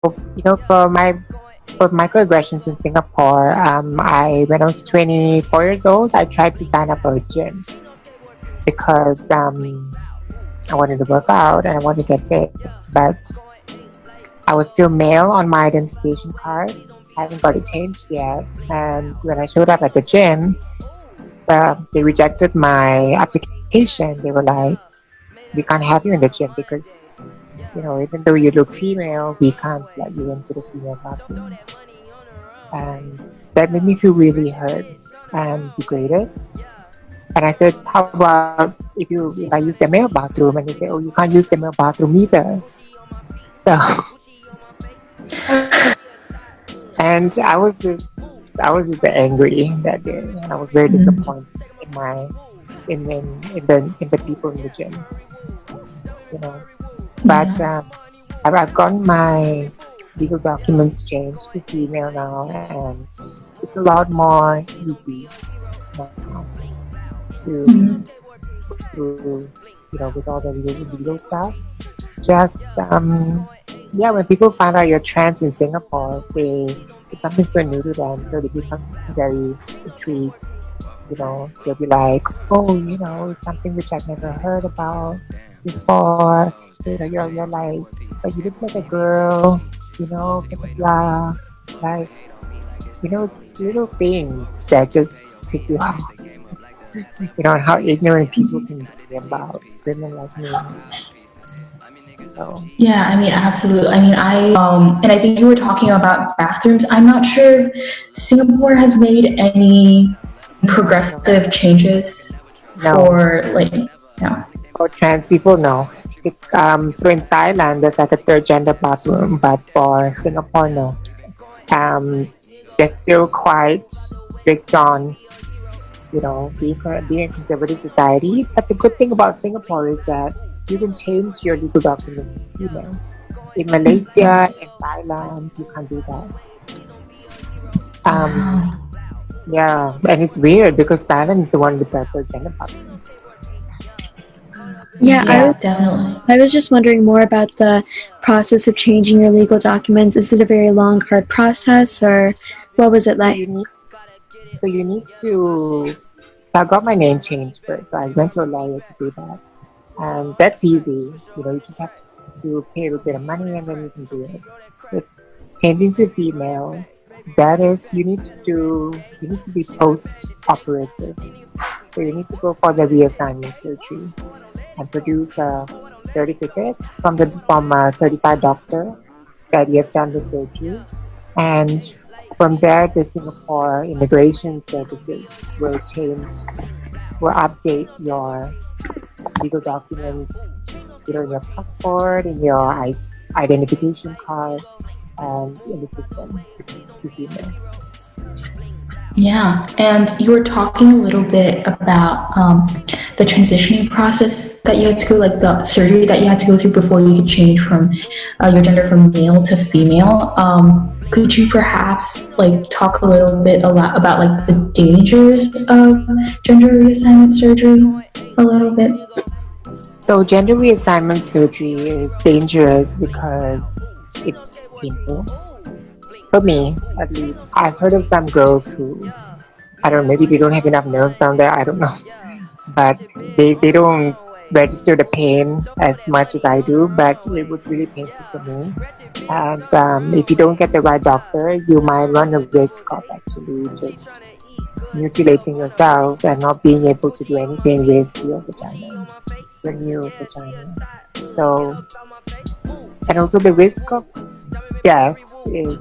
for microaggressions in Singapore, when I was 24 years old, I tried to sign up for a gym because I wanted to work out and I wanted to get fit, but I was still male on my identification card. I haven't got it changed yet. And when I showed up at the gym, they rejected my application. They were like, "We can't have you in the gym because even though you look female, we can't let you into the female bathroom." And that made me feel really hurt and degraded. And I said, "How about if I use the male bathroom?" And they say, "Oh, you can't use the male bathroom either." So, and I was just angry that day, and I was very Mhm. disappointed in my in the people in the gym, you know. But Yeah. I've gotten my legal documents changed to female now, and it's a lot more easy now to Mhm. go through, with all the legal stuff. Just yeah, when people find out you're trans in Singapore, it's something so new to them, so they become very intrigued. They'll be like, "Oh, it's something which I've never heard about before." You're like, "But you look like a girl," blah blah blah. Like, little things that just piss you off. And how ignorant people can be about women like me. So Yeah, I mean, absolutely. I mean, and I think you were talking about bathrooms. I'm not sure if Singapore has made any no, progressive changes no. for like, no. For trans people, no. So in Thailand, there's like a third gender bathroom, but for Singapore, no. Um, they're still quite strict on, being a conservative society. But the good thing about Singapore is that you can change your legal documents to female. In Malaysia and Thailand, you can't do that. Um, Wow. yeah, and it's weird because Thailand is the one with the third gender bathroom. Yeah, Yeah, definitely. I was just wondering more about the process of changing your legal documents. Is it a very long, hard process, or what was it So like? you need to. So I got my name changed first. So I went to a lawyer to do that, and that's easy. You just have to pay a little bit of money, and then you can do it. It's changing to female. That is, you need to be post-operative. So you need to go for the reassignment surgery and produce a certificate from a certified doctor that you have done the surgery. And from there, the Singapore Immigration Services will update your legal documents, in your passport, in your identification card, and in the system to female. Yeah, and you were talking a little bit about the transitioning process that you had to go, like the surgery that you had to go through before you could change from your gender from male to female. Could you perhaps like talk a little bit about like the dangers of gender reassignment surgery a little bit? So gender reassignment surgery is dangerous because it's painful. For me, at least, I've heard of some girls who, I don't know, maybe they don't have enough nerves down there, I don't know. But they don't register the pain as much as I do, but it was really painful for me. And if you don't get the right doctor, you might run a risk of actually just mutilating yourself and not being able to do anything with your vagina, your new vagina. So, and also the risk of death is,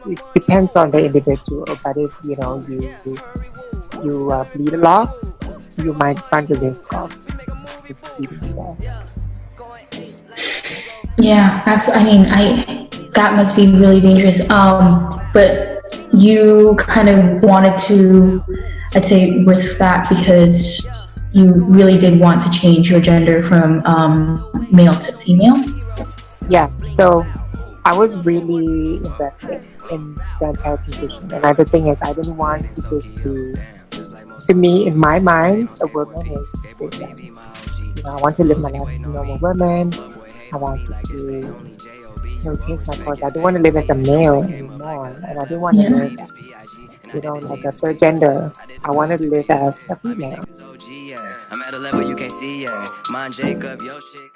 it depends on the individual. But if you bleed a lot, you might run the risk of just bleeding to death. Yeah, absolutely. I mean, I that must be really dangerous. But you kind of wanted to, I'd say, risk that because you really did want to change your gender from male to female. Yeah. So I was really invested in the entire transition. Another thing is I didn't want people to me, in my mind, a woman is them. I want to live my life as a normal woman. I wanted to, to change my course. I didn't want to live as a male anymore, and I didn't want to Yeah. live as, like a third gender. I wanted to live as a female. I'm at a level you can't see yet. Mind Jacob, yo shit.